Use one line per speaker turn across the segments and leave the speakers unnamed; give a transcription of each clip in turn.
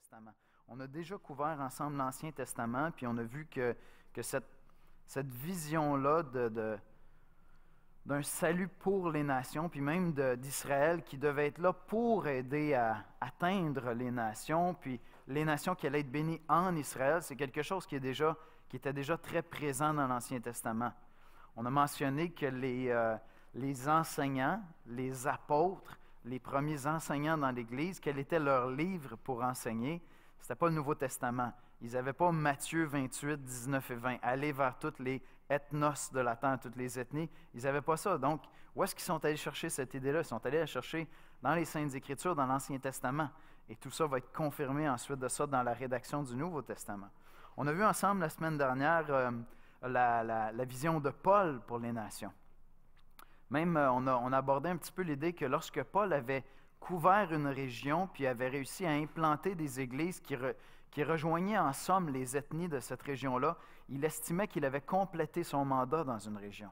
Testament. On a déjà couvert ensemble l'Ancien Testament, puis on a vu que cette vision-là d'un salut pour les nations, puis même d'Israël, qui devait être là pour aider à atteindre les nations, puis les nations qui allaient être bénies en Israël, c'est quelque chose qui était déjà très présent dans l'Ancien Testament. On a mentionné que les enseignants, les apôtres, les premiers enseignants dans l'Église, quel était leur livre pour enseigner? Ce n'était pas le Nouveau Testament. Ils n'avaient pas Matthieu 28, 19 et 20, aller vers toutes les ethnos de la terre, toutes les ethnies. Ils n'avaient pas ça. Donc, où est-ce qu'ils sont allés chercher cette idée-là? Ils sont allés la chercher dans les Saintes Écritures, dans l'Ancien Testament. Et tout ça va être confirmé ensuite de ça dans la rédaction du Nouveau Testament. On a vu ensemble la semaine dernière la vision de Paul pour les nations. Même, on a abordé un petit peu l'idée que lorsque Paul avait couvert une région, puis avait réussi à implanter des églises qui rejoignaient en somme les ethnies de cette région-là, il estimait qu'il avait complété son mandat dans une région.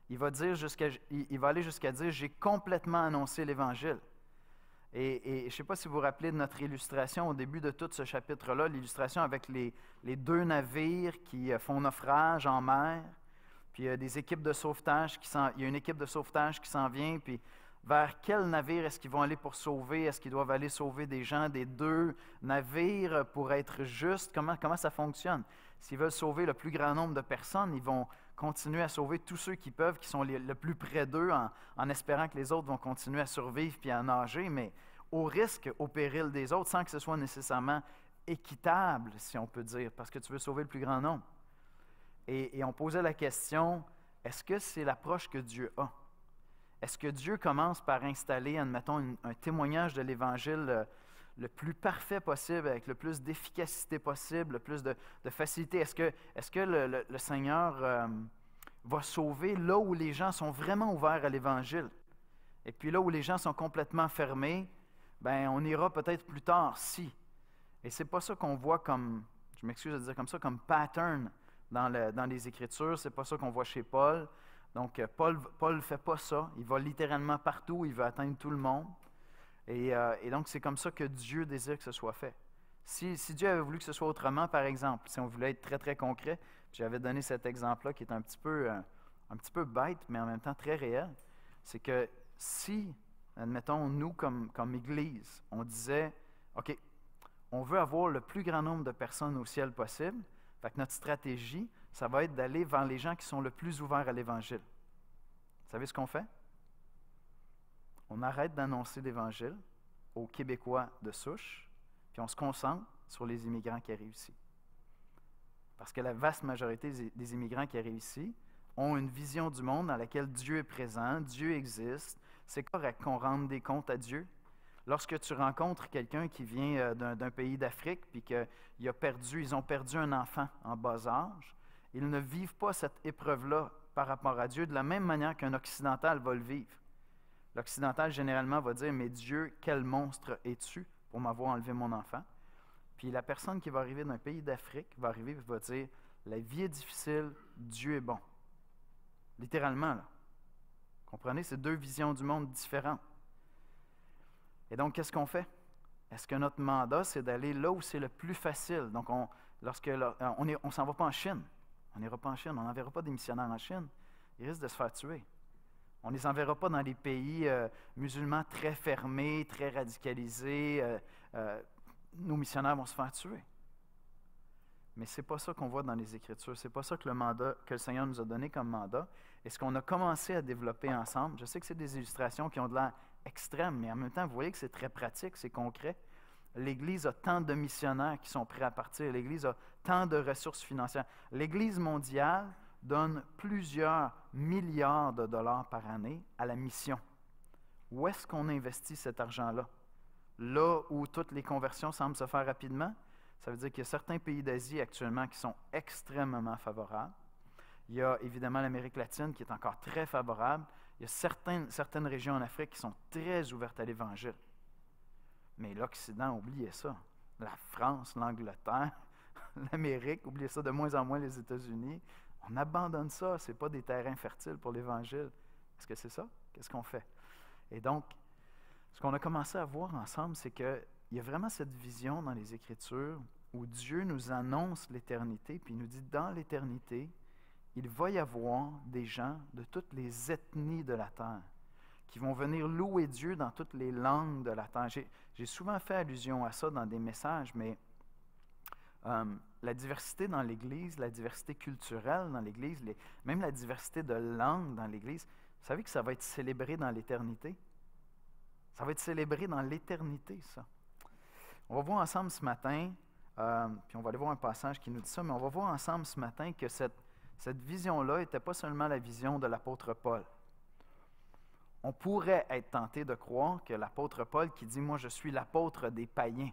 Il va aller jusqu'à dire « J'ai complètement annoncé l'Évangile ». Et je ne sais pas si vous vous rappelez de notre illustration au début de tout ce chapitre-là, l'illustration avec les deux navires qui font naufrage en mer. Puis il y a des équipes de sauvetage il y a une équipe de sauvetage qui s'en vient, puis vers quel navire est-ce qu'ils vont aller pour sauver? Est-ce qu'ils doivent aller sauver des gens des deux navires pour être justes? Comment ça fonctionne? S'ils veulent sauver le plus grand nombre de personnes, ils vont continuer à sauver tous ceux qui peuvent, qui sont le plus près d'eux, en espérant que les autres vont continuer à survivre puis à nager, mais au risque, au péril des autres, sans que ce soit nécessairement équitable, si on peut dire, parce que tu veux sauver le plus grand nombre. Et on posait la question, est-ce que c'est l'approche que Dieu a? Est-ce que Dieu commence par installer, admettons, un témoignage de l'Évangile le plus parfait possible, avec le plus d'efficacité possible, le plus de facilité? Est-ce que le Seigneur va sauver là où les gens sont vraiment ouverts à l'Évangile? Et puis là où les gens sont complètement fermés, ben on ira peut-être plus tard, si. Et c'est pas ça qu'on voit comme, je m'excuse de dire comme ça, comme pattern dans les Écritures. C'est pas ça qu'on voit chez Paul. Donc, Paul ne fait pas ça. Il va littéralement partout. Il veut atteindre tout le monde. Et donc, c'est comme ça que Dieu désire que ce soit fait. Si Dieu avait voulu que ce soit autrement, par exemple, si on voulait être très, très concret, j'avais donné cet exemple-là qui est un petit peu bête, mais en même temps très réel, c'est que si, admettons, nous, comme Église, on disait, OK, on veut avoir le plus grand nombre de personnes au ciel possible, fait que notre stratégie, ça va être d'aller vers les gens qui sont le plus ouverts à l'Évangile. Vous savez ce qu'on fait? On arrête d'annoncer l'Évangile aux Québécois de souche, puis on se concentre sur les immigrants qui arrivent ici. Parce que la vaste majorité des immigrants qui arrivent ici ont une vision du monde dans laquelle Dieu est présent, Dieu existe. C'est correct qu'on rende des comptes à Dieu. Lorsque tu rencontres quelqu'un qui vient d'un pays d'Afrique puis ils ont perdu un enfant en bas âge, ils ne vivent pas cette épreuve-là par rapport à Dieu de la même manière qu'un occidental va le vivre. L'occidental, généralement, va dire « Mais Dieu, quel monstre es-tu pour m'avoir enlevé mon enfant? » Puis la personne qui va arriver d'un pays d'Afrique va arriver et va dire « La vie est difficile, Dieu est bon. » Littéralement, là. Comprenez? C'est deux visions du monde différentes. Et donc, qu'est-ce qu'on fait? Est-ce que notre mandat, c'est d'aller là où c'est le plus facile? Donc, on ne s'en va pas en Chine. On n'ira pas en Chine. On n'enverra pas des missionnaires en Chine. Ils risquent de se faire tuer. On ne les enverra pas dans les pays musulmans très fermés, très radicalisés. Nos missionnaires vont se faire tuer. Mais ce n'est pas ça qu'on voit dans les Écritures. Ce n'est pas ça que le Seigneur nous a donné comme mandat. Et ce qu'on a commencé à développer ensemble, je sais que c'est des illustrations qui ont de l'air extrêmes, mais en même temps, vous voyez que c'est très pratique, c'est concret. L'Église a tant de missionnaires qui sont prêts à partir. L'Église a tant de ressources financières. L'Église mondiale donne plusieurs milliards de dollars par année à la mission. Où est-ce qu'on investit cet argent-là? Là où toutes les conversions semblent se faire rapidement, ça veut dire qu'il y a certains pays d'Asie actuellement qui sont extrêmement favorables. Il y a évidemment l'Amérique latine qui est encore très favorable. Il y a certaines régions en Afrique qui sont très ouvertes à l'Évangile. Mais l'Occident, oubliez ça. La France, l'Angleterre, l'Amérique, oubliez ça de moins en moins les États-Unis. On abandonne ça. Ce n'est pas des terrains fertiles pour l'Évangile. Est-ce que c'est ça? Qu'est-ce qu'on fait? Et donc, ce qu'on a commencé à voir ensemble, c'est que il y a vraiment cette vision dans les Écritures où Dieu nous annonce l'éternité, puis il nous dit, dans l'éternité, il va y avoir des gens de toutes les ethnies de la terre qui vont venir louer Dieu dans toutes les langues de la terre. J'ai souvent fait allusion à ça dans des messages, mais la diversité dans l'Église, la diversité culturelle dans l'Église, même la diversité de langues dans l'Église, vous savez que ça va être célébré dans l'éternité? Ça va être célébré dans l'éternité, ça. On va voir ensemble ce matin, puis on va aller voir un passage qui nous dit ça, mais on va voir ensemble ce matin que cette vision-là n'était pas seulement la vision de l'apôtre Paul. On pourrait être tenté de croire que l'apôtre Paul, qui dit « Moi, je suis l'apôtre des païens »,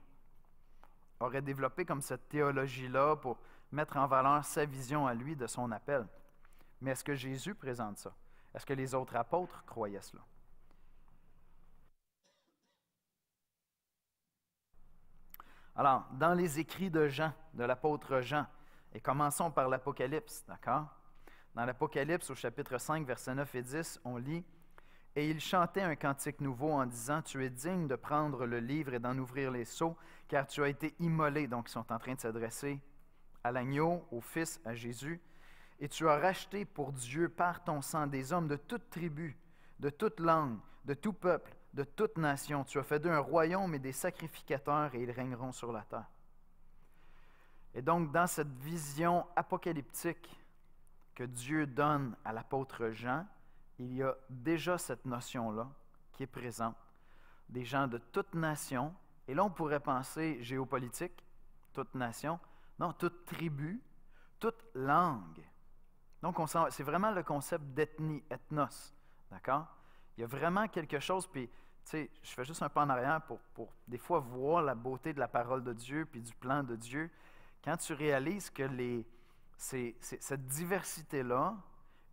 aurait développé comme cette théologie-là pour mettre en valeur sa vision à lui de son appel. Mais est-ce que Jésus présente ça? Est-ce que les autres apôtres croyaient cela? Alors, dans les écrits de Jean, de l'apôtre Jean, et commençons par l'Apocalypse, d'accord? Dans l'Apocalypse, au chapitre 5, versets 9 et 10, on lit « Et il chantait un cantique nouveau en disant, « Tu es digne de prendre le livre et d'en ouvrir les sceaux, car tu as été immolé. » Donc, ils sont en train de s'adresser à l'agneau, au Fils, à Jésus. « Et tu as racheté pour Dieu par ton sang des hommes de toute tribu, de toute langue, de tout peuple, de toute nation. Tu as fait d'eux un royaume et des sacrificateurs, et ils régneront sur la terre. » Et donc, dans cette vision apocalyptique que Dieu donne à l'apôtre Jean, il y a déjà cette notion-là qui est présente. Des gens de toute nation, et là on pourrait penser géopolitique, toute nation, non, toute tribu, toute langue. Donc c'est vraiment le concept d'ethnie, ethnos, d'accord? Il y a vraiment quelque chose, puis tu sais, je fais juste un pas en arrière pour des fois voir la beauté de la parole de Dieu puis du plan de Dieu. Quand tu réalises que cette diversité-là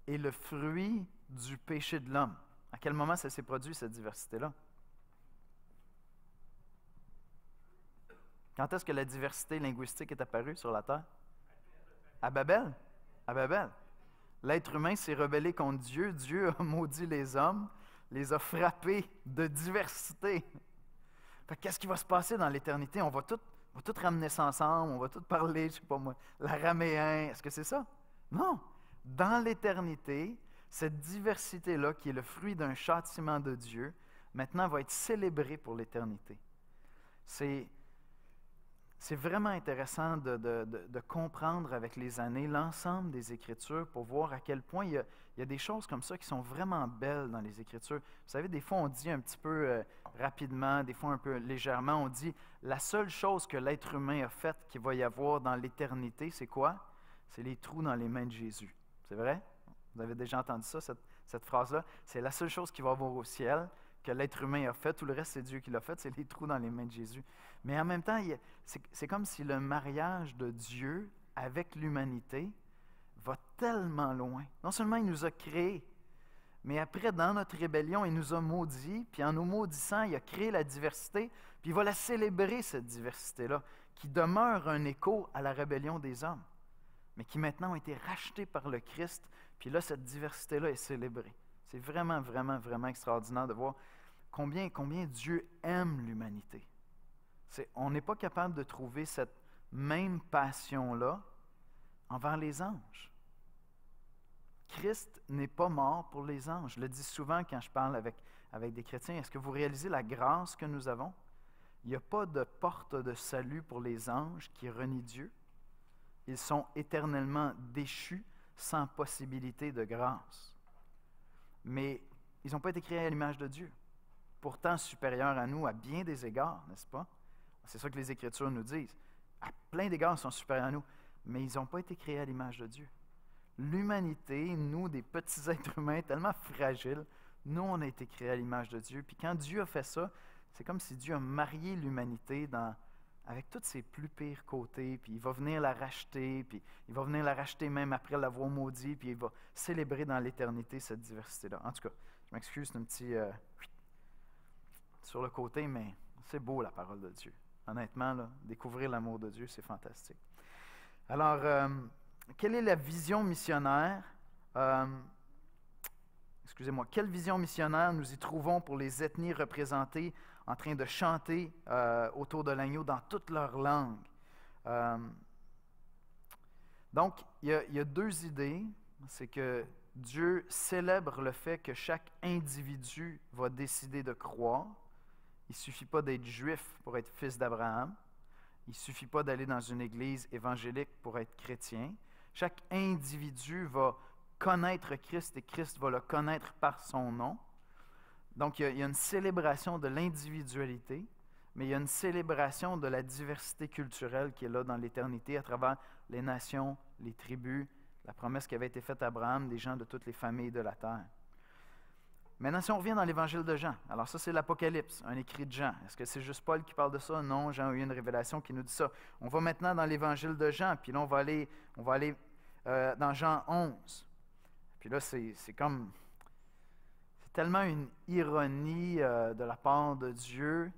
est le fruit du péché de l'homme. À quel moment ça s'est produit, cette diversité-là? Quand est-ce que la diversité linguistique est apparue sur la terre? À Babel. À Babel. L'être humain s'est rebellé contre Dieu. Dieu a maudit les hommes, les a frappés de diversité. Qu'est-ce qui va se passer dans l'éternité? On va tout ramener ça ensemble, on va tout parler, je ne sais pas moi, l'araméen. Est-ce que c'est ça? Non. Dans l'éternité, cette diversité-là, qui est le fruit d'un châtiment de Dieu, maintenant va être célébrée pour l'éternité. C'est vraiment intéressant de comprendre avec les années l'ensemble des Écritures pour voir à quel point il y a des choses comme ça qui sont vraiment belles dans les Écritures. Vous savez, des fois on dit un petit peu rapidement, des fois un peu légèrement, on dit la seule chose que l'être humain a faite qu'il va y avoir dans l'éternité, c'est quoi? C'est les trous dans les mains de Jésus. C'est vrai? Vous avez déjà entendu ça, cette phrase-là? C'est la seule chose qu'il va y avoir au ciel que l'être humain a fait. Tout le reste, c'est Dieu qui l'a fait. C'est les trous dans les mains de Jésus. Mais en même temps, c'est comme si le mariage de Dieu avec l'humanité va tellement loin. Non seulement il nous a créés, mais après, dans notre rébellion, il nous a maudits. Puis en nous maudissant, il a créé la diversité. Puis il va la célébrer, cette diversité-là, qui demeure un écho à la rébellion des hommes, mais qui maintenant ont été rachetés par le Christ. Puis là, cette diversité-là est célébrée. C'est vraiment, vraiment, vraiment extraordinaire de voir combien Dieu aime l'humanité. On n'est pas capable de trouver cette même passion-là envers les anges. Christ n'est pas mort pour les anges. Je le dis souvent quand je parle avec des chrétiens. Est-ce que vous réalisez la grâce que nous avons? Il n'y a pas de porte de salut pour les anges qui renient Dieu. Ils sont éternellement déchus, sans possibilité de grâce. Mais ils n'ont pas été créés à l'image de Dieu. Pourtant supérieurs à nous à bien des égards, n'est-ce pas? C'est ça que les Écritures nous disent. À plein d'égards, ils sont supérieurs à nous, mais ils n'ont pas été créés à l'image de Dieu. L'humanité, nous, des petits êtres humains tellement fragiles, nous, on a été créés à l'image de Dieu. Puis quand Dieu a fait ça, c'est comme si Dieu a marié l'humanité avec tous ses plus pires côtés, puis il va venir la racheter, puis il va venir la racheter même après l'avoir maudit, puis il va célébrer dans l'éternité cette diversité-là. En tout cas, je m'excuse, c'est un petit sur le côté, mais c'est beau la parole de Dieu. Honnêtement, là, découvrir l'amour de Dieu, c'est fantastique. Alors, quelle est la vision missionnaire? excusez-moi, quelle vision missionnaire nous y trouvons pour les ethnies représentées en train de chanter autour de l'agneau dans toute leur langue. Donc, il y a deux idées. C'est que Dieu célèbre le fait que chaque individu va décider de croire. Il ne suffit pas d'être juif pour être fils d'Abraham. Il ne suffit pas d'aller dans une église évangélique pour être chrétien. Chaque individu va connaître Christ et Christ va le connaître par son nom. Donc, il y a une célébration de l'individualité, mais il y a une célébration de la diversité culturelle qui est là dans l'éternité à travers les nations, les tribus, la promesse qui avait été faite à Abraham, des gens de toutes les familles de la terre. Maintenant, si on revient dans l'évangile de Jean, alors ça, c'est l'Apocalypse, un écrit de Jean. Est-ce que c'est juste Paul qui parle de ça? Non, Jean a eu une révélation qui nous dit ça. On va maintenant dans l'évangile de Jean, puis là, on va aller dans Jean 11. Puis là, c'est tellement une ironie de la part de Dieu.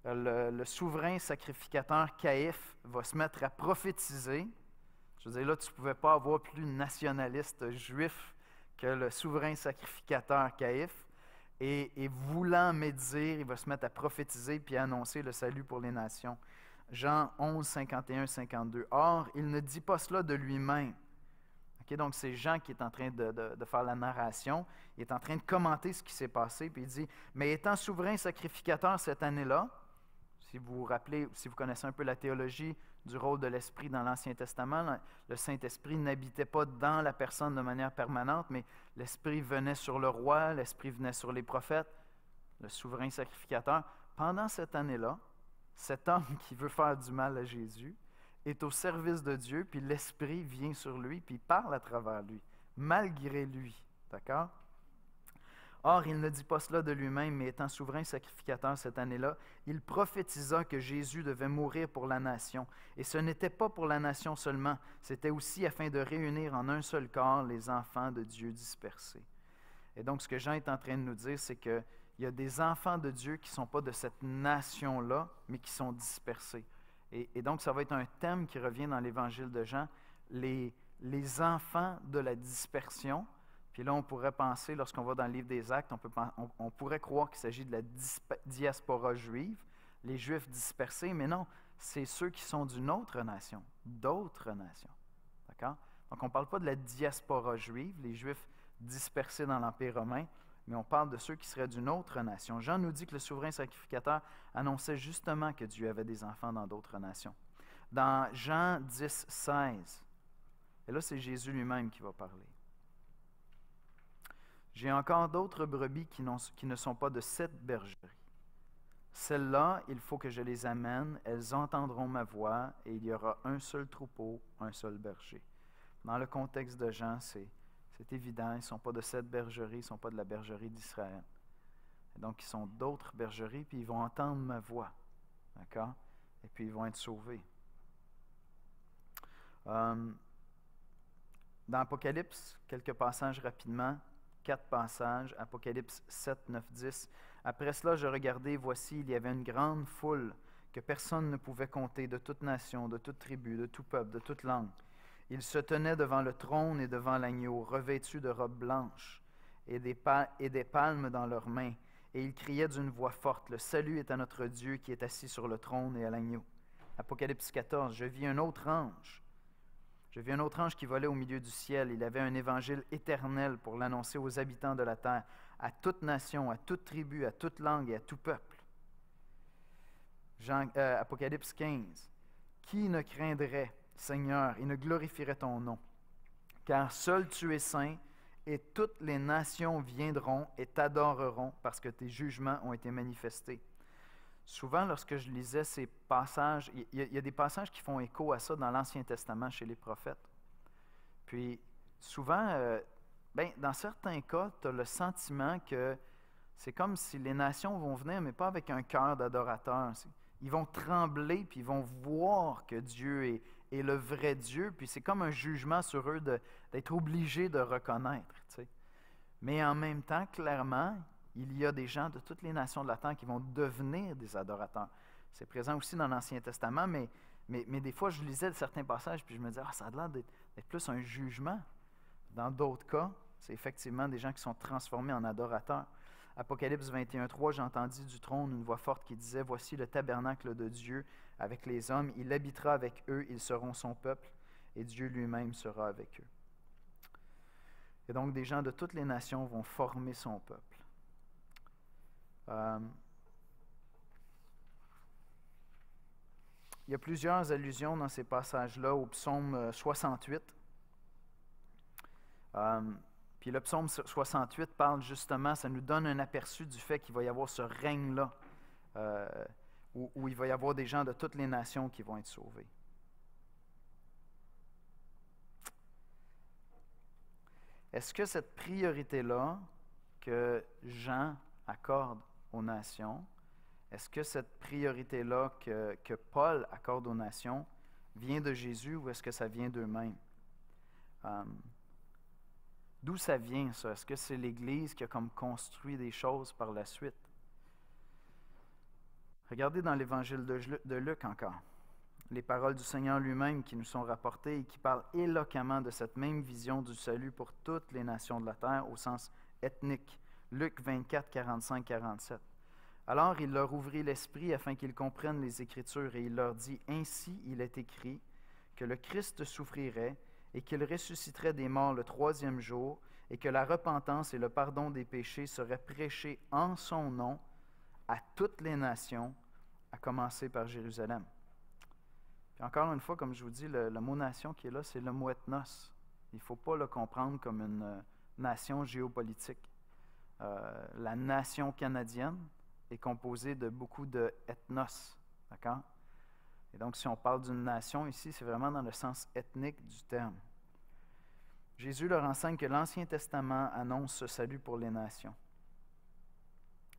Le souverain sacrificateur Caïphe va se mettre à prophétiser. Je veux dire, là, tu ne pouvais pas avoir plus nationaliste juif que le souverain sacrificateur Caïphe. Et voulant médire, il va se mettre à prophétiser puis à annoncer le salut pour les nations. Jean 11, 51, 52. Or, il ne dit pas cela de lui-même. Okay, donc, c'est Jean qui est en train de faire la narration. Il est en train de commenter ce qui s'est passé. Puis il dit, mais étant souverain sacrificateur cette année-là, si vous vous rappelez, si vous connaissez un peu la théologie du rôle de l'Esprit dans l'Ancien Testament, le Saint-Esprit n'habitait pas dans la personne de manière permanente, mais l'Esprit venait sur le roi, l'Esprit venait sur les prophètes, le souverain sacrificateur. Pendant cette année-là, cet homme qui veut faire du mal à Jésus est au service de Dieu, puis l'Esprit vient sur lui, puis il parle à travers lui, malgré lui. D'accord? Or, il ne dit pas cela de lui-même, mais étant souverain sacrificateur cette année-là, il prophétisa que Jésus devait mourir pour la nation. Et ce n'était pas pour la nation seulement, c'était aussi afin de réunir en un seul corps les enfants de Dieu dispersés. Et donc, ce que Jean est en train de nous dire, c'est qu'il y a des enfants de Dieu qui ne sont pas de cette nation-là, mais qui sont dispersés. Et donc, ça va être un thème qui revient dans l'Évangile de Jean, les enfants de la dispersion. Puis là, on pourrait penser, lorsqu'on va dans le livre des Actes, on pourrait croire qu'il s'agit de la diaspora juive, les Juifs dispersés, mais non, c'est ceux qui sont d'une autre nation, d'autres nations. D'accord? Donc, on ne parle pas de la diaspora juive, les Juifs dispersés dans l'Empire romain, mais on parle de ceux qui seraient d'une autre nation. Jean nous dit que le souverain sacrificateur annonçait justement que Dieu avait des enfants dans d'autres nations. Dans Jean 10, 16, et là, c'est Jésus lui-même qui va parler. J'ai encore d'autres brebis qui ne sont pas de cette bergerie. Celles-là, il faut que je les amène, elles entendront ma voix, et il y aura un seul troupeau, un seul berger. Dans le contexte de Jean, c'est évident, ils ne sont pas de cette bergerie, ils ne sont pas de la bergerie d'Israël. Et donc, ils sont d'autres bergeries, puis ils vont entendre ma voix. D'accord? Et puis, ils vont être sauvés. Dans Apocalypse, quelques passages rapidement. 4 passages, Apocalypse 7, 9, 10. Après cela, je regardai, voici, il y avait une grande foule que personne ne pouvait compter, de toute nation, de toute tribu, de tout peuple, de toute langue. Ils se tenaient devant le trône et devant l'agneau, revêtus de robes blanches et des palmes dans leurs mains. Et ils criaient d'une voix forte, « Le salut est à notre Dieu qui est assis sur le trône et à l'agneau. » Apocalypse 14, je vis un autre ange. Je vis un autre ange qui volait au milieu du ciel. Il avait un évangile éternel pour l'annoncer aux habitants de la terre, à toute nation, à toute tribu, à toute langue et à tout peuple. Apocalypse 15. Qui ne craindrait, Seigneur, et ne glorifierait ton nom? Car seul tu es saint, et toutes les nations viendront et t'adoreront parce que tes jugements ont été manifestés. Souvent, lorsque je lisais ces passages, il y a des passages qui font écho à ça dans l'Ancien Testament chez les prophètes. Puis, souvent, dans certains cas, tu as le sentiment que c'est comme si les nations vont venir, mais pas avec un cœur d'adorateur. Ils vont trembler, puis ils vont voir que Dieu est le vrai Dieu, puis c'est comme un jugement sur eux d'être obligés de reconnaître. T'sais. Mais en même temps, clairement, il y a des gens de toutes les nations de la terre qui vont devenir des adorateurs. C'est présent aussi dans l'Ancien Testament, mais des fois, je lisais certains passages, puis je me disais, ça a l'air d'être plus un jugement. Dans d'autres cas, C'est effectivement des gens qui sont transformés en adorateurs. Apocalypse 21:3, j'entendis du trône une voix forte qui disait, « Voici le tabernacle de Dieu avec les hommes. Il habitera avec eux, ils seront son peuple, et Dieu lui-même sera avec eux. » Et donc, des gens de toutes les nations vont former son peuple. Il y a plusieurs allusions dans ces passages-là au psaume 68. Puis le psaume 68 parle justement, ça nous donne un aperçu du fait qu'il va y avoir ce règne-là, où il va y avoir des gens de toutes les nations qui vont être sauvés. Est-ce que cette priorité-là que Jean accorde aux nations, est-ce que cette priorité-là que Paul accorde aux nations vient de Jésus ou est-ce que ça vient d'eux-mêmes? D'où ça vient, ça? Est-ce que c'est l'Église qui a comme construit des choses par la suite? Regardez dans l'Évangile de Luc encore, les paroles du Seigneur lui-même qui nous sont rapportées et qui parlent éloquemment de cette même vision du salut pour toutes les nations de la terre au sens ethnique. Luc 24, 45, 47. Alors il leur ouvrit l'esprit afin qu'ils comprennent les Écritures et il leur dit, « Ainsi il est écrit que le Christ souffrirait et qu'il ressusciterait des morts le 3e jour et que la repentance et le pardon des péchés seraient prêchés en son nom à toutes les nations, à commencer par Jérusalem. » Puis encore une fois, comme je vous dis, le mot nation qui est là, c'est le mot ethnos. Il ne faut pas le comprendre comme une nation géopolitique. La nation canadienne est composée de beaucoup de ethnos. D'accord? Et donc, si on parle d'une nation ici, c'est vraiment dans le sens ethnique du terme. Jésus leur enseigne que l'Ancien Testament annonce ce salut pour les nations.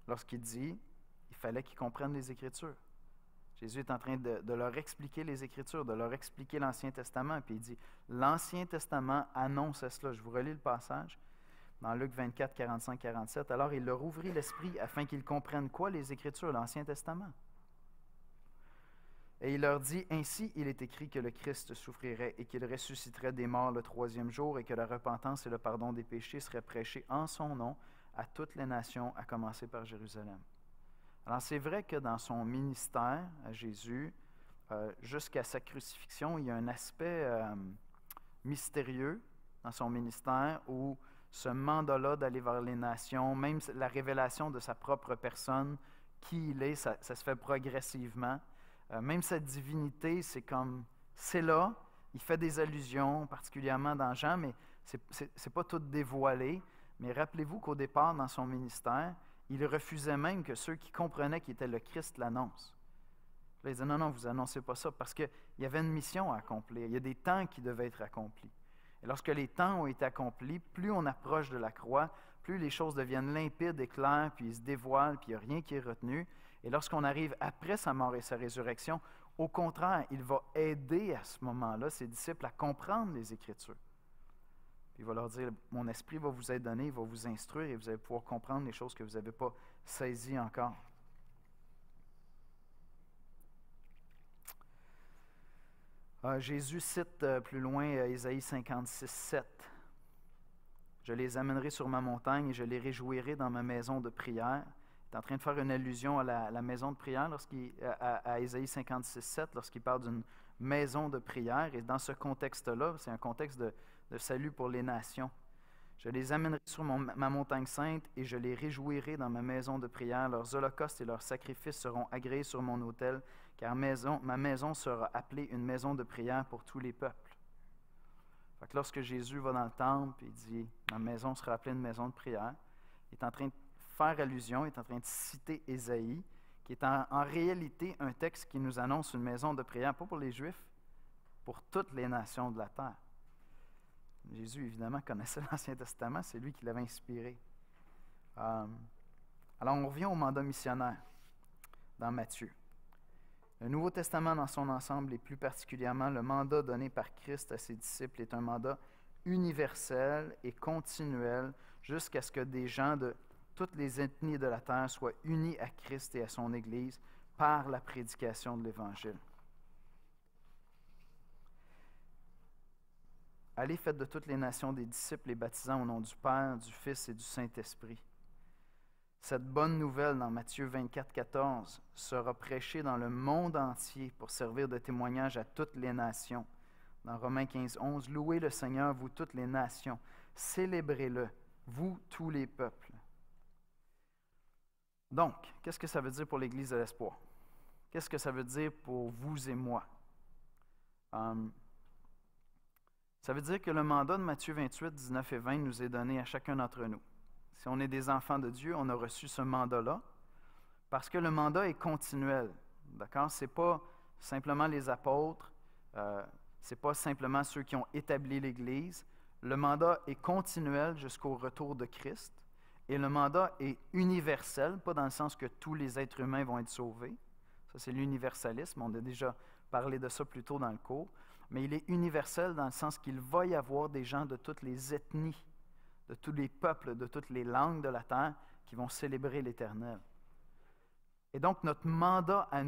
Lorsqu'il dit, il fallait qu'ils comprennent les Écritures. Jésus est en train de leur expliquer les Écritures, de leur expliquer l'Ancien Testament. Puis il dit, l'Ancien Testament annonce cela. Je vous relis le passage dans Luc 24, 45, 47. Alors il leur ouvrit l'esprit afin qu'ils comprennent quoi les Écritures, l'Ancien Testament. Et il leur dit, ainsi il est écrit que le Christ souffrirait et qu'il ressusciterait des morts le 3e jour et que la repentance et le pardon des péchés seraient prêchés en son nom à toutes les nations, à commencer par Jérusalem. Alors, c'est vrai que dans son ministère à Jésus, jusqu'à sa crucifixion, il y a un aspect mystérieux dans son ministère où ce mandat-là d'aller vers les nations, même la révélation de sa propre personne, qui il est, ça se fait progressivement. Même sa divinité, c'est là. Il fait des allusions, particulièrement dans Jean, mais c'est pas tout dévoilé. Mais rappelez-vous qu'au départ, dans son ministère, il refusait même que ceux qui comprenaient qu'il était le Christ l'annoncent. Là, il disait, non, vous annoncez pas ça, parce qu'il y avait une mission à accomplir. Il y a des temps qui devaient être accomplis. Et lorsque les temps ont été accomplis, plus on approche de la croix, plus les choses deviennent limpides et claires, puis ils se dévoilent, puis il n'y a rien qui est retenu. Et lorsqu'on arrive après sa mort et sa résurrection, au contraire, il va aider à ce moment-là ses disciples à comprendre les Écritures. Il va leur dire, mon esprit va vous être donné, il va vous instruire et vous allez pouvoir comprendre les choses que vous n'avez pas saisies encore. Jésus cite plus loin Ésaïe 56, 7. « Je les amènerai sur ma montagne et je les réjouirai dans ma maison de prière. » Il est en train de faire une allusion à la maison de prière à Ésaïe 56, 7 lorsqu'il parle d'une maison de prière. Et dans ce contexte-là, c'est un contexte de salut pour les nations. « Je les amènerai sur ma montagne sainte et je les réjouirai dans ma maison de prière. Leurs holocaustes et leurs sacrifices seront agréés sur mon autel, car ma maison sera appelée une maison de prière pour tous les peuples. » Fait que lorsque Jésus va dans le temple et dit « Ma maison sera appelée une maison de prière », il est en train de faire allusion, il est en train de citer Ésaïe, qui est en réalité un texte qui nous annonce une maison de prière, pas pour les Juifs, pour toutes les nations de la terre. Jésus, évidemment, connaissait l'Ancien Testament, c'est lui qui l'avait inspiré. Alors, on revient au mandat missionnaire dans Matthieu. Le Nouveau Testament dans son ensemble, et plus particulièrement le mandat donné par Christ à ses disciples, est un mandat universel et continuel jusqu'à ce que des gens de toutes les ethnies de la terre soient unis à Christ et à son Église par la prédication de l'Évangile. Allez, faites de toutes les nations des disciples, les baptisant au nom du Père, du Fils et du Saint-Esprit. Cette bonne nouvelle dans Matthieu 24, 14 sera prêchée dans le monde entier pour servir de témoignage à toutes les nations. Dans Romains 15, 11, louez le Seigneur, vous toutes les nations. Célébrez-le, vous tous les peuples. Donc, qu'est-ce que ça veut dire pour l'Église de l'Espoir? Qu'est-ce que ça veut dire pour vous et moi? Ça veut dire que le mandat de Matthieu 28, 19 et 20 nous est donné à chacun d'entre nous. Si on est des enfants de Dieu, on a reçu ce mandat-là parce que le mandat est continuel. D'accord? Ce n'est pas simplement les apôtres, ce n'est pas simplement ceux qui ont établi l'Église. Le mandat est continuel jusqu'au retour de Christ. Et le mandat est universel, pas dans le sens que tous les êtres humains vont être sauvés. Ça, c'est l'universalisme. On a déjà parlé de ça plus tôt dans le cours. Mais il est universel dans le sens qu'il va y avoir des gens de toutes les ethnies, de tous les peuples, de toutes les langues de la terre qui vont célébrer l'Éternel. Et donc, notre mandat à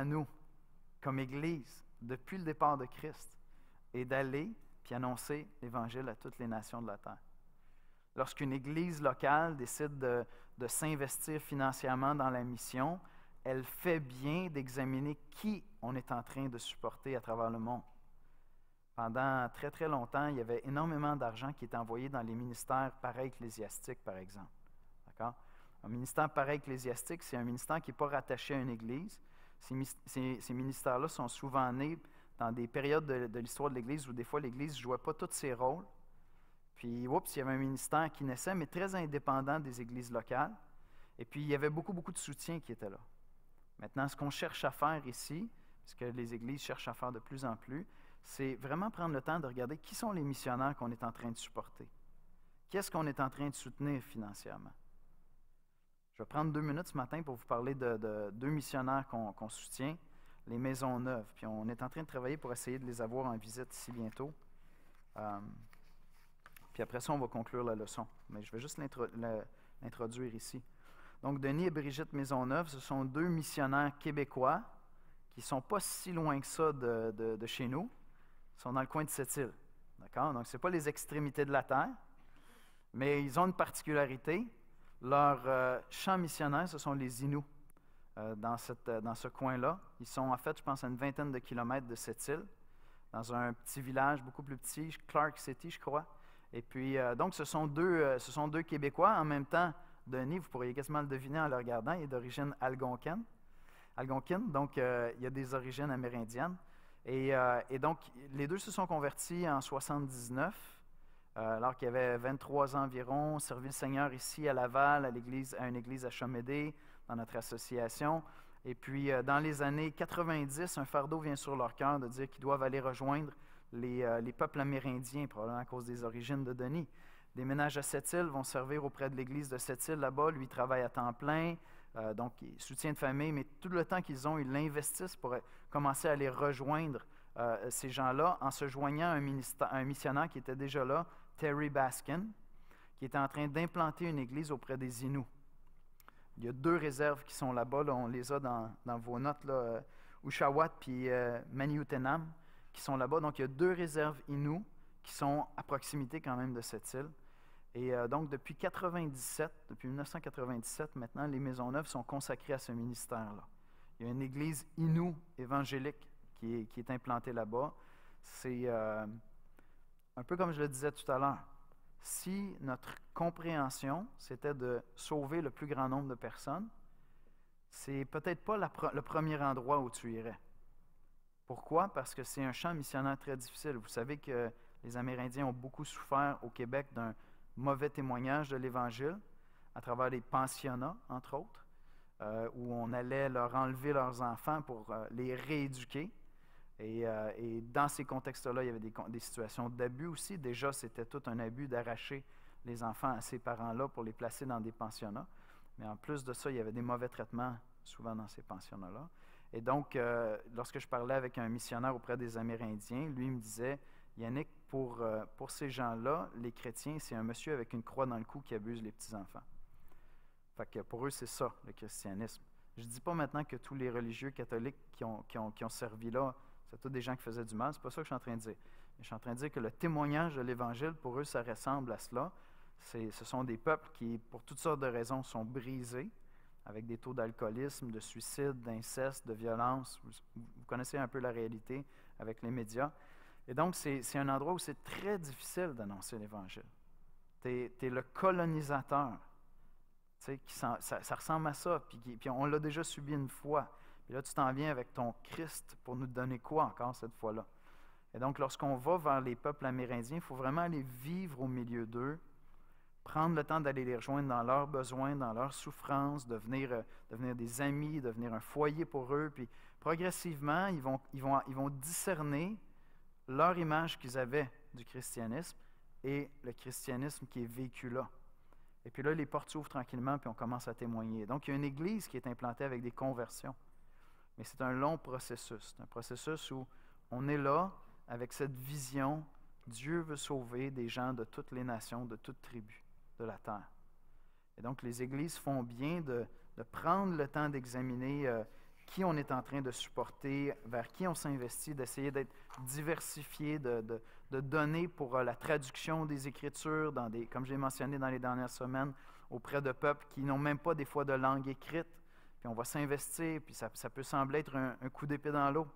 nous, comme Église, depuis le départ de Christ, est d'aller puis annoncer l'Évangile à toutes les nations de la terre. Lorsqu'une Église locale décide de s'investir financièrement dans la mission, elle fait bien d'examiner qui on est en train de supporter à travers le monde. Pendant très, très longtemps, il y avait énormément d'argent qui était envoyé dans les ministères para-ecclésiastiques, par exemple. D'accord? Un ministère para-ecclésiastique, c'est un ministère qui n'est pas rattaché à une église. Ces ministères-là sont souvent nés dans des périodes de l'histoire de l'Église où des fois l'Église ne jouait pas tous ses rôles. Puis, oups, il y avait un ministère qui naissait, mais très indépendant des églises locales. Et puis, il y avait beaucoup, beaucoup de soutien qui était là. Maintenant, ce qu'on cherche à faire ici, ce que les églises cherchent à faire de plus en plus, c'est vraiment prendre le temps de regarder qui sont les missionnaires qu'on est en train de supporter. Qu'est-ce qu'on est en train de soutenir financièrement? Je vais prendre 2 minutes ce matin pour vous parler de 2 missionnaires qu'on soutient, les Maisons Neuves. Puis on est en train de travailler pour essayer de les avoir en visite ici bientôt. Puis après ça, on va conclure la leçon. Mais je vais juste l'introduire ici. Donc, Denis et Brigitte Maisonneuve, ce sont 2 missionnaires québécois qui ne sont pas si loin que ça de chez nous. Ils sont dans le coin de Sept-Îles. D'accord? Donc, ce n'est pas les extrémités de la terre, mais ils ont une particularité. Leur champ missionnaire, ce sont les Inuits dans ce coin-là. Ils sont, en fait, je pense, à une vingtaine de kilomètres de Sept-Îles, dans un petit village beaucoup plus petit, Clark City, je crois. Et puis, donc, ce sont deux Québécois. En même temps, Denis, vous pourriez quasiment le deviner en le regardant, il est d'origine algonquine. Donc, il y a des origines amérindiennes. Et donc, les deux se sont convertis en 1979, alors qu'il avait 23 ans environ, servi le Seigneur ici à Laval, à une église à Chamédé, dans notre association. Et puis, dans les années 90, un fardeau vient sur leur cœur de dire qu'ils doivent aller rejoindre les peuples amérindiens, probablement à cause des origines de Denis. Des ménages à Sept-Îles vont servir auprès de l'église de Sept-Îles là-bas. Lui, il travaille à temps plein, donc il soutient de famille, mais tout le temps qu'ils ont, ils l'investissent pour commencer à aller rejoindre ces gens-là en se joignant à un missionnaire qui était déjà là, Terry Baskin, qui était en train d'implanter une église auprès des Inuits. Il y a 2 réserves qui sont là-bas, là, on les a dans vos notes, là, Ushawat puis Maniutenam, qui sont là-bas. Donc, il y a 2 réserves Inuits qui sont à proximité quand même de cette île. Et donc, depuis 1997, maintenant, les Maisonneuves sont consacrées à ce ministère-là. Il y a une église Innu évangélique qui est implantée là-bas. C'est un peu comme je le disais tout à l'heure. Si notre compréhension, c'était de sauver le plus grand nombre de personnes, c'est peut-être pas le premier endroit où tu irais. Pourquoi? Parce que c'est un champ missionnaire très difficile. Vous savez que les Amérindiens ont beaucoup souffert au Québec d'un mauvais témoignage de l'Évangile à travers les pensionnats, entre autres, où on allait leur enlever leurs enfants pour les rééduquer. Et dans ces contextes-là, il y avait des situations d'abus aussi. Déjà, c'était tout un abus d'arracher les enfants à ces parents-là pour les placer dans des pensionnats. Mais en plus de ça, il y avait des mauvais traitements souvent dans ces pensionnats-là. Et donc, lorsque je parlais avec un missionnaire auprès des Amérindiens, lui me disait, Yannick, pour ces gens-là, les chrétiens, c'est un monsieur avec une croix dans le cou qui abuse les petits-enfants. Fait que pour eux, c'est ça, le christianisme. Je ne dis pas maintenant que tous les religieux catholiques qui ont servi là, c'est tous des gens qui faisaient du mal. Ce n'est pas ça que je suis en train de dire. Mais je suis en train de dire que le témoignage de l'Évangile, pour eux, ça ressemble à cela. Ce sont des peuples qui, pour toutes sortes de raisons, sont brisés, avec des taux d'alcoolisme, de suicide, d'inceste, de violence. Vous connaissez un peu la réalité avec les médias. Et donc, c'est un endroit où c'est très difficile d'annoncer l'Évangile. Tu es le colonisateur. Ça ressemble à ça. Puis on l'a déjà subi une fois. Puis là, tu t'en viens avec ton Christ pour nous donner quoi encore cette fois-là? Et donc, lorsqu'on va vers les peuples amérindiens, il faut vraiment aller vivre au milieu d'eux, prendre le temps d'aller les rejoindre dans leurs besoins, dans leurs souffrances, devenir des amis, devenir un foyer pour eux. Puis progressivement, ils vont discerner leur image qu'ils avaient du christianisme et le christianisme qui est vécu là. Et puis là, les portes s'ouvrent tranquillement, puis on commence à témoigner. Donc, il y a une église qui est implantée avec des conversions. Mais c'est un long processus. C'est un processus où on est là avec cette vision. Dieu veut sauver des gens de toutes les nations, de toutes tribus de la terre. Et donc, les églises font bien de prendre le temps d'examiner qui on est en train de supporter, vers qui on s'investit, d'essayer d'être diversifié, de donner pour la traduction des Écritures, comme j'ai mentionné dans les dernières semaines, auprès de peuples qui n'ont même pas des fois de langue écrite. Puis on va s'investir, puis ça peut sembler être un coup d'épée dans l'eau.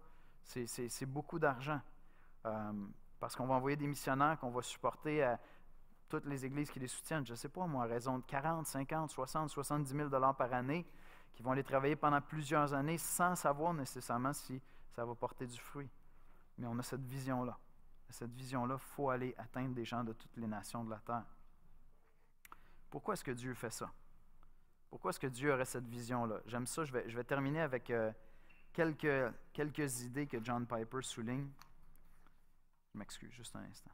C'est beaucoup d'argent. Parce qu'on va envoyer des missionnaires qu'on va supporter à toutes les églises qui les soutiennent. Je ne sais pas, moi, à raison de 40, 50, 60, 70 000 $ par année, qui vont aller travailler pendant plusieurs années sans savoir nécessairement si ça va porter du fruit. Mais on a cette vision-là. Cette vision-là, il faut aller atteindre des gens de toutes les nations de la terre. Pourquoi est-ce que Dieu fait ça? Pourquoi est-ce que Dieu aurait cette vision-là? J'aime ça. Je vais terminer avec quelques idées que John Piper souligne. Je m'excuse, juste un instant.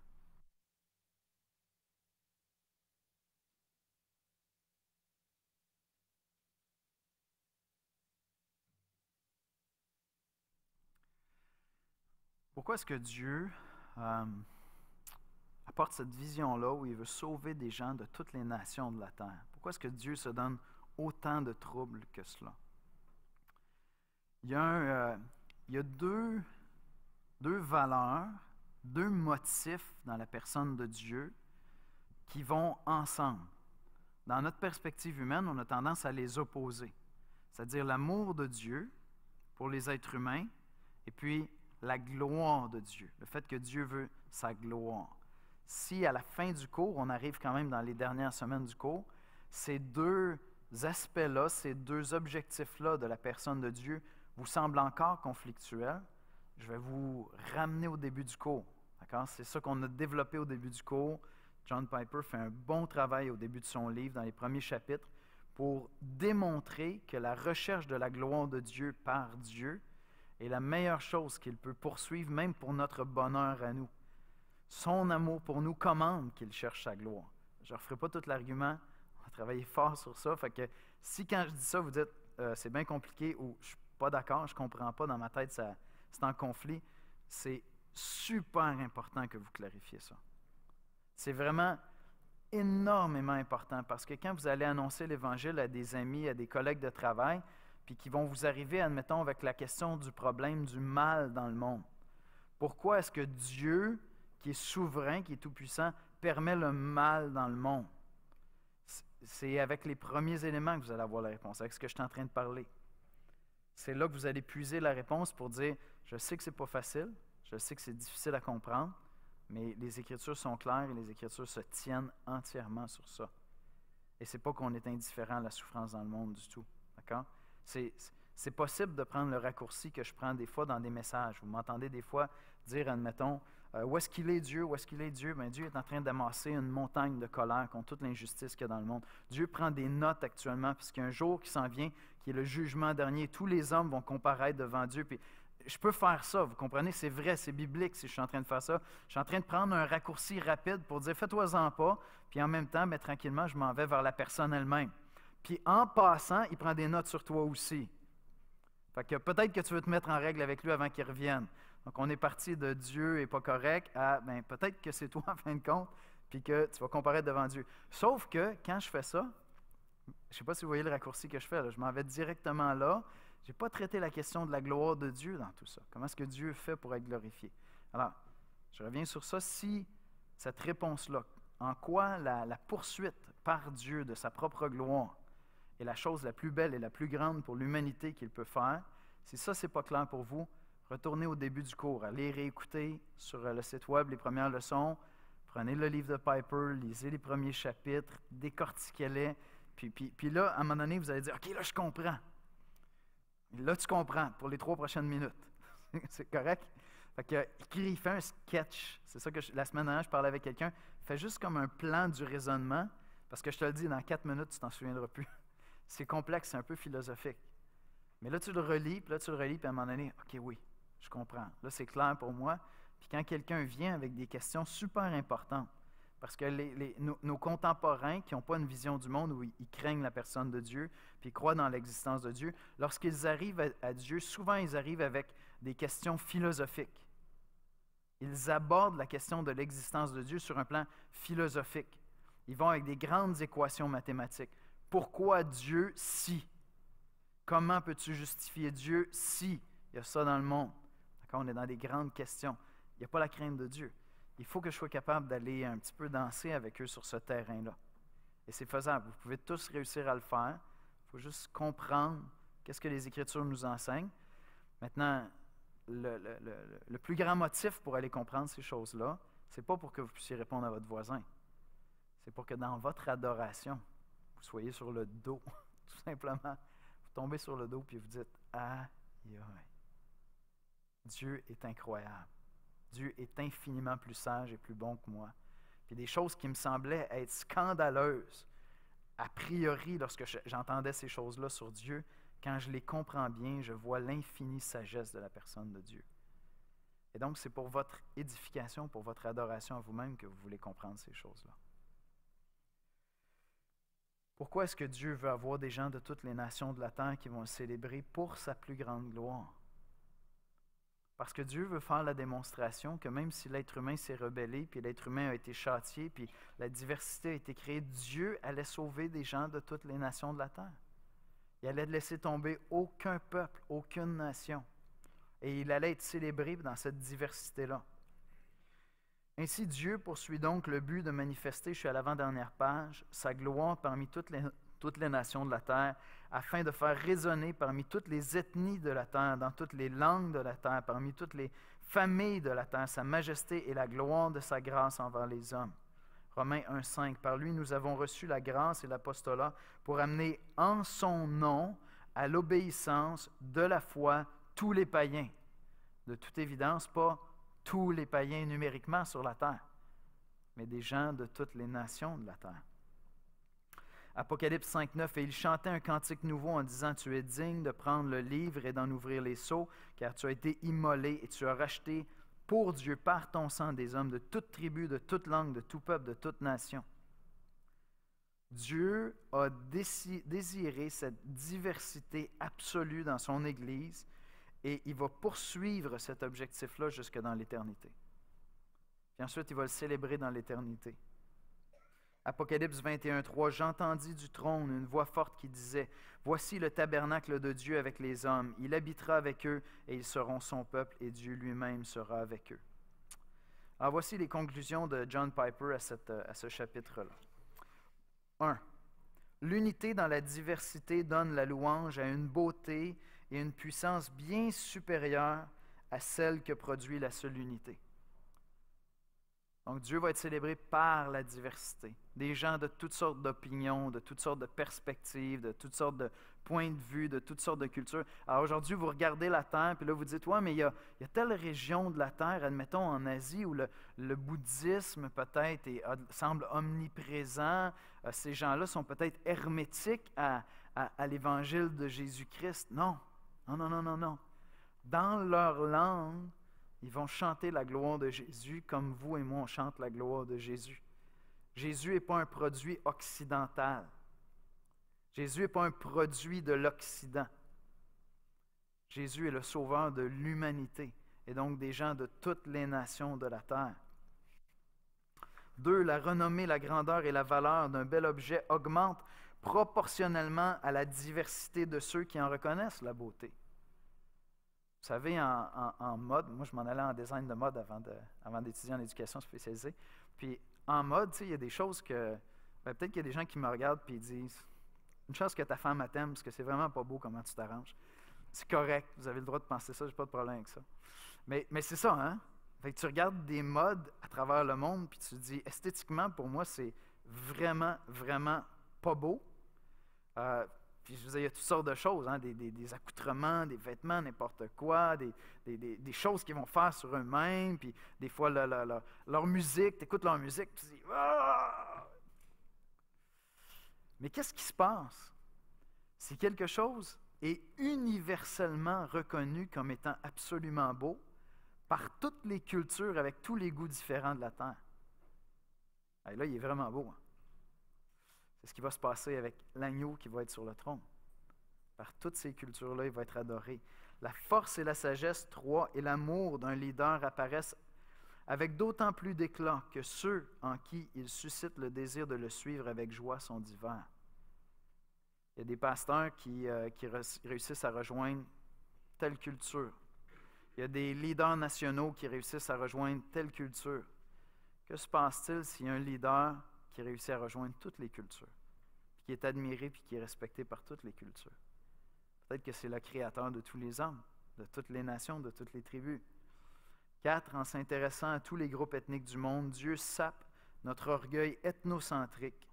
Pourquoi est-ce que Dieu apporte cette vision-là où il veut sauver des gens de toutes les nations de la terre? Pourquoi est-ce que Dieu se donne autant de troubles que cela? Il y a deux valeurs, deux motifs dans la personne de Dieu qui vont ensemble. Dans notre perspective humaine, on a tendance à les opposer. C'est-à-dire l'amour de Dieu pour les êtres humains et puis la gloire de Dieu, le fait que Dieu veut sa gloire. Si à la fin du cours, on arrive quand même dans les dernières semaines du cours, ces deux aspects-là, ces deux objectifs-là de la personne de Dieu vous semblent encore conflictuels, je vais vous ramener au début du cours. D'accord? C'est ça qu'on a développé au début du cours. John Piper fait un bon travail au début de son livre, dans les premiers chapitres, pour démontrer que la recherche de la gloire de Dieu par Dieu est la meilleure chose qu'il peut poursuivre, même pour notre bonheur à nous. Son amour pour nous commande qu'il cherche sa gloire. Je ne referai pas tout l'argument, on va travailler fort sur ça. Fait que si quand je dis ça, vous dites c'est bien compliqué ou je ne suis pas d'accord, je ne comprends pas, dans ma tête, c'est en conflit, c'est super important que vous clarifiez ça. C'est vraiment énormément important parce que quand vous allez annoncer l'Évangile à des amis, à des collègues de travail, puis qui vont vous arriver, admettons, avec la question du problème du mal dans le monde. Pourquoi est-ce que Dieu, qui est souverain, qui est tout-puissant, permet le mal dans le monde? C'est avec les premiers éléments que vous allez avoir la réponse, avec ce que je suis en train de parler. C'est là que vous allez puiser la réponse pour dire, je sais que ce n'est pas facile, je sais que c'est difficile à comprendre, mais les Écritures sont claires et les Écritures se tiennent entièrement sur ça. Et ce n'est pas qu'on est indifférent à la souffrance dans le monde du tout. D'accord? C'est possible de prendre le raccourci que je prends des fois dans des messages. Vous m'entendez des fois dire, admettons, où est-ce qu'il est Dieu? Où est-ce qu'il est Dieu? Bien, Dieu est en train d'amasser une montagne de colère contre toute l'injustice qu'il y a dans le monde. Dieu prend des notes actuellement, puisqu'il y a un jour qui s'en vient, qui est le jugement dernier. Tous les hommes vont comparaître devant Dieu. Puis, je peux faire ça, vous comprenez? C'est vrai, c'est biblique si je suis en train de faire ça. Je suis en train de prendre un raccourci rapide pour dire, fais-toi-en pas. Puis en même temps, bien, tranquillement, je m'en vais vers la personne elle-même. Puis en passant, il prend des notes sur toi aussi. Fait que peut-être que tu veux te mettre en règle avec lui avant qu'il revienne. Donc on est parti de Dieu n'est pas correct à ben, peut-être que c'est toi en fin de compte, puis que tu vas comparaître devant Dieu. Sauf que quand je fais ça, Je ne sais pas si vous voyez le raccourci que je fais, là. Je m'en vais directement là. Je n'ai pas traité la question de la gloire de Dieu dans tout ça. Comment est-ce que Dieu fait pour être glorifié? Alors, je reviens sur ça. Si cette réponse-là, en quoi la poursuite par Dieu de sa propre gloire est la chose la plus belle et la plus grande pour l'humanité qu'il peut faire, si ça, ce n'est pas clair pour vous, retournez au début du cours, allez réécouter sur le site web les premières leçons, prenez le livre de Piper, lisez les premiers chapitres, décortiquez-les, puis là, à un moment donné, vous allez dire « OK, là, je comprends. » Là, tu comprends pour les 3 prochaines minutes. C'est correct? Fait que, écris, fais un sketch. C'est ça que la semaine dernière, je parlais avec quelqu'un. Fais juste comme un plan du raisonnement, parce que je te le dis, dans 4 minutes, tu t'en souviendras plus. C'est complexe, c'est un peu philosophique. Mais là, tu le relis, puis à un moment donné, OK, oui, je comprends. Là, c'est clair pour moi. Puis quand quelqu'un vient avec des questions super importantes, parce que nos contemporains qui n'ont pas une vision du monde où ils craignent la personne de Dieu, puis ils croient dans l'existence de Dieu, lorsqu'ils arrivent à Dieu, souvent ils arrivent avec des questions philosophiques. Ils abordent la question de l'existence de Dieu sur un plan philosophique. Ils vont avec des grandes équations mathématiques. Pourquoi Dieu si? Comment peux-tu justifier Dieu si il y a ça dans le monde? D'accord, on est dans des grandes questions. Il n'y a pas la crainte de Dieu. Il faut que je sois capable d'aller un petit peu danser avec eux sur ce terrain-là. Et c'est faisable. Vous pouvez tous réussir à le faire. Il faut juste comprendre qu'est-ce que les Écritures nous enseignent. Maintenant, le plus grand motif pour aller comprendre ces choses-là, ce n'est pas pour que vous puissiez répondre à votre voisin. C'est pour que dans votre adoration, vous soyez sur le dos, tout simplement. Vous tombez sur le dos et vous dites « Aïe, aïe, Dieu est incroyable. Dieu est infiniment plus sage et plus bon que moi. » Puis des choses qui me semblaient être scandaleuses, a priori, lorsque j'entendais ces choses-là sur Dieu, quand je les comprends bien, je vois l'infinie sagesse de la personne de Dieu. Et donc, c'est pour votre édification, pour votre adoration à vous-même que vous voulez comprendre ces choses-là. Pourquoi est-ce que Dieu veut avoir des gens de toutes les nations de la terre qui vont le célébrer pour sa plus grande gloire? Parce que Dieu veut faire la démonstration que même si l'être humain s'est rebellé, puis l'être humain a été châtié, puis la diversité a été créée, Dieu allait sauver des gens de toutes les nations de la terre. Il allait laisser tomber aucun peuple, aucune nation. Et il allait être célébré dans cette diversité-là. Ainsi, Dieu poursuit donc le but de manifester, je suis à l'avant-dernière page, sa gloire parmi toutes les nations de la terre, afin de faire résonner parmi toutes les ethnies de la terre, dans toutes les langues de la terre, parmi toutes les familles de la terre, sa majesté et la gloire de sa grâce envers les hommes. Romains 1,5. Par lui, nous avons reçu la grâce et l'apostolat pour amener en son nom à l'obéissance de la foi tous les païens. De toute évidence, pas tous les païens numériquement sur la terre, mais des gens de toutes les nations de la terre. Apocalypse 5,9. Et il chantait un cantique nouveau en disant « Tu es digne de prendre le livre et d'en ouvrir les sceaux, car tu as été immolé et tu as racheté pour Dieu par ton sang des hommes de toute tribu, de toute langue, de tout peuple, de toute nation. » Dieu a désiré cette diversité absolue dans son Église et il va poursuivre cet objectif-là jusque dans l'éternité. Puis ensuite, il va le célébrer dans l'éternité. Apocalypse 21,3. J'entendis du trône une voix forte qui disait « Voici le tabernacle de Dieu avec les hommes. Il habitera avec eux et ils seront son peuple et Dieu lui-même sera avec eux. » Alors voici les conclusions de John Piper à ce chapitre-là. 1. L'unité dans la diversité donne la louange à une beauté et une puissance bien supérieure à celle que produit la seule unité. Donc Dieu va être célébré par la diversité. Des gens de toutes sortes d'opinions, de toutes sortes de perspectives, de toutes sortes de points de vue, de toutes sortes de cultures. Alors aujourd'hui, vous regardez la Terre, puis là vous dites, ouais, mais il y a telle région de la Terre, admettons en Asie, où le bouddhisme peut-être semble omniprésent. Ces gens-là sont peut-être hermétiques à l'évangile de Jésus-Christ. Non. Dans leur langue, ils vont chanter la gloire de Jésus comme vous et moi, on chante la gloire de Jésus. Jésus n'est pas un produit occidental. Jésus n'est pas un produit de l'Occident. Jésus est le sauveur de l'humanité et donc des gens de toutes les nations de la terre. 2. La renommée, la grandeur et la valeur d'un bel objet augmentent proportionnellement à la diversité de ceux qui en reconnaissent la beauté. Vous savez, en mode, moi je m'en allais en design de mode avant d'étudier en éducation spécialisée, puis en mode, tu sais, il y a des choses que, peut-être qu'il y a des gens qui me regardent et disent, une chance que ta femme t'aime, parce que c'est vraiment pas beau comment tu t'arranges. C'est correct, vous avez le droit de penser ça, j'ai pas de problème avec ça. Mais c'est ça, hein? Fait que tu regardes des modes à travers le monde, puis tu te dis, esthétiquement, pour moi, c'est vraiment, vraiment pas beau. Puis je veux dire, il y a toutes sortes de choses, hein? Des accoutrements, des vêtements, n'importe quoi, des choses qu'ils vont faire sur eux-mêmes, puis des fois leur musique, tu écoutes leur musique, tu te dis, ah! Mais qu'est-ce qui se passe? Si quelque chose est universellement reconnu comme étant absolument beau par toutes les cultures avec tous les goûts différents de la terre. Et là, il est vraiment beau. Hein? C'est ce qui va se passer avec l'agneau qui va être sur le trône. Par toutes ces cultures-là, il va être adoré. La force et la sagesse, 3, et l'amour d'un leader apparaissent avec d'autant plus d'éclat que ceux en qui il suscite le désir de le suivre avec joie sont divers. Il y a des pasteurs qui réussissent à rejoindre telle culture. Il y a des leaders nationaux qui réussissent à rejoindre telle culture. Que se passe-t-il s'il y a un leader qui réussit à rejoindre toutes les cultures, puis qui est admiré et qui est respecté par toutes les cultures? Peut-être que c'est le créateur de tous les hommes, de toutes les nations, de toutes les tribus. 4, en s'intéressant à tous les groupes ethniques du monde, Dieu sape notre orgueil ethnocentrique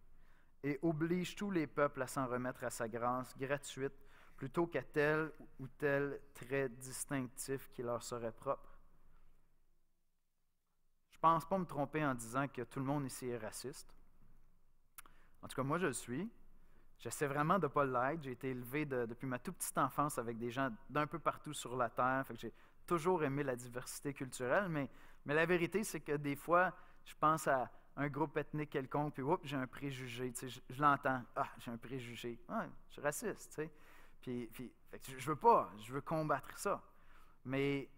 et oblige tous les peuples à s'en remettre à sa grâce gratuite plutôt qu'à tel ou tel trait distinctif qui leur serait propre. Je ne pense pas me tromper en disant que tout le monde ici est raciste. En tout cas, moi, je le suis. J'essaie vraiment de ne pas l'être. J'ai été élevé depuis ma toute petite enfance avec des gens d'un peu partout sur la Terre. Fait que j'ai toujours aimé la diversité culturelle, mais la vérité, c'est que des fois, je pense à un groupe ethnique quelconque, puis oups, j'ai un préjugé. Tu sais, je l'entends. Ah, j'ai un préjugé. Ah, je suis raciste, tu sais. Puis fait que je veux combattre ça. Mais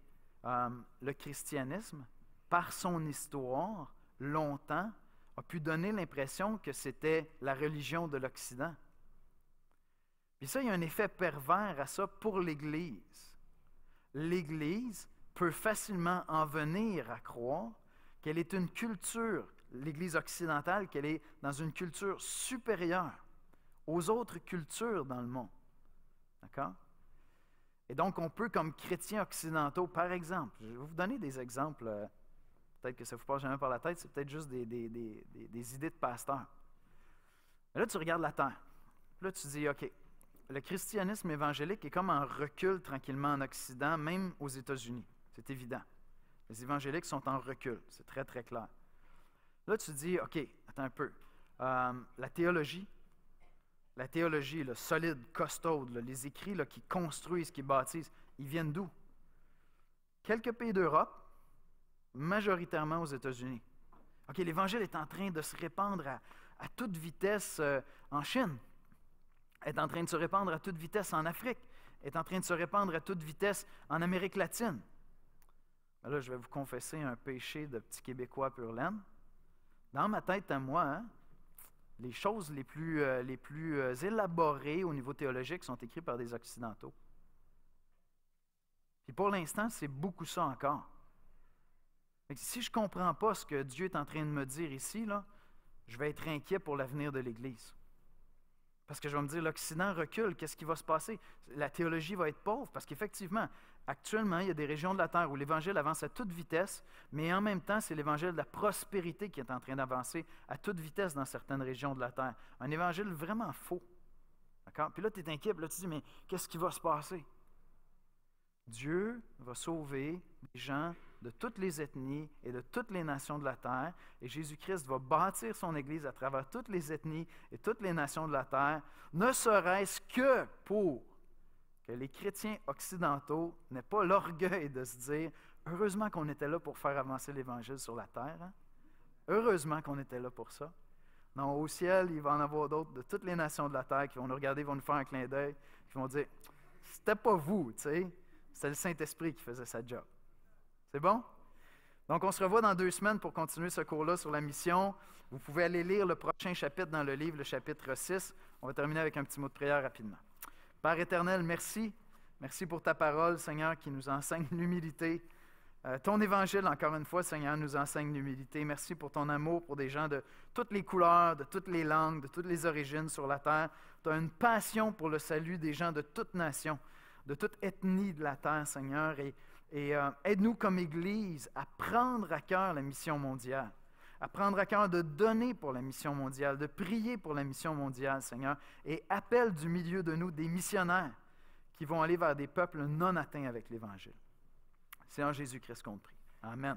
le christianisme, par son histoire, longtemps, a pu donner l'impression que c'était la religion de l'Occident. Puis ça, il y a un effet pervers à ça pour l'Église. L'Église peut facilement en venir à croire qu'elle est une culture, l'Église occidentale, qu'elle est dans une culture supérieure aux autres cultures dans le monde. D'accord? Et donc, on peut, comme chrétiens occidentaux, par exemple, je vais vous donner des exemples, peut-être que ça ne vous passe jamais par la tête, c'est peut-être juste des idées de pasteurs. Mais là, tu regardes la terre. Là, tu dis, OK, le christianisme évangélique est comme en recul tranquillement en Occident, même aux États-Unis. C'est évident. Les évangéliques sont en recul. C'est très, très clair. Là, tu dis, OK, attends un peu. La théologie, le solide, costaude, les écrits qui construisent, qui bâtissent, ils viennent d'où? Quelques pays d'Europe, majoritairement aux États-Unis. OK, l'Évangile est en train de se répandre à toute vitesse en Chine, est en train de se répandre à toute vitesse en Afrique, est en train de se répandre à toute vitesse en Amérique latine. Mais là, je vais vous confesser un péché de petit Québécois pur laine. Dans ma tête à moi, hein, les choses les plus élaborées au niveau théologique sont écrites par des Occidentaux. Et pour l'instant, c'est beaucoup ça encore. Si je ne comprends pas ce que Dieu est en train de me dire ici, là, je vais être inquiet pour l'avenir de l'Église. Parce que je vais me dire, l'Occident recule, qu'est-ce qui va se passer? La théologie va être pauvre, parce qu'effectivement, actuellement, il y a des régions de la Terre où l'Évangile avance à toute vitesse, mais en même temps, c'est l'Évangile de la prospérité qui est en train d'avancer à toute vitesse dans certaines régions de la Terre. Un Évangile vraiment faux. D'accord? Puis là, tu es inquiet, puis là, tu te dis, mais qu'est-ce qui va se passer? Dieu va sauver des gens de toutes les ethnies et de toutes les nations de la terre, et Jésus-Christ va bâtir son Église à travers toutes les ethnies et toutes les nations de la terre, ne serait-ce que pour que les chrétiens occidentaux n'aient pas l'orgueil de se dire « Heureusement qu'on était là pour faire avancer l'Évangile sur la terre. Hein? Heureusement qu'on était là pour ça. » Non, au ciel, il va en avoir d'autres de toutes les nations de la terre qui vont nous regarder, vont nous faire un clin d'œil, qui vont dire « C'était pas vous, tu sais. » C'était le Saint-Esprit qui faisait sa job. C'est bon? Donc, on se revoit dans 2 semaines pour continuer ce cours-là sur la mission. Vous pouvez aller lire le prochain chapitre dans le livre, le chapitre 6. On va terminer avec un petit mot de prière rapidement. Père éternel, merci. Merci pour ta parole, Seigneur, qui nous enseigne l'humilité. Ton évangile, encore une fois, Seigneur, nous enseigne l'humilité. Merci pour ton amour pour des gens de toutes les couleurs, de toutes les langues, de toutes les origines sur la terre. Tu as une passion pour le salut des gens de toute nation, de toute ethnie de la terre, Seigneur. Et aide-nous comme Église à prendre à cœur la mission mondiale, à prendre à cœur de donner pour la mission mondiale, de prier pour la mission mondiale, Seigneur, et appelle du milieu de nous des missionnaires qui vont aller vers des peuples non atteints avec l'Évangile. C'est en Jésus-Christ qu'on prie. Amen.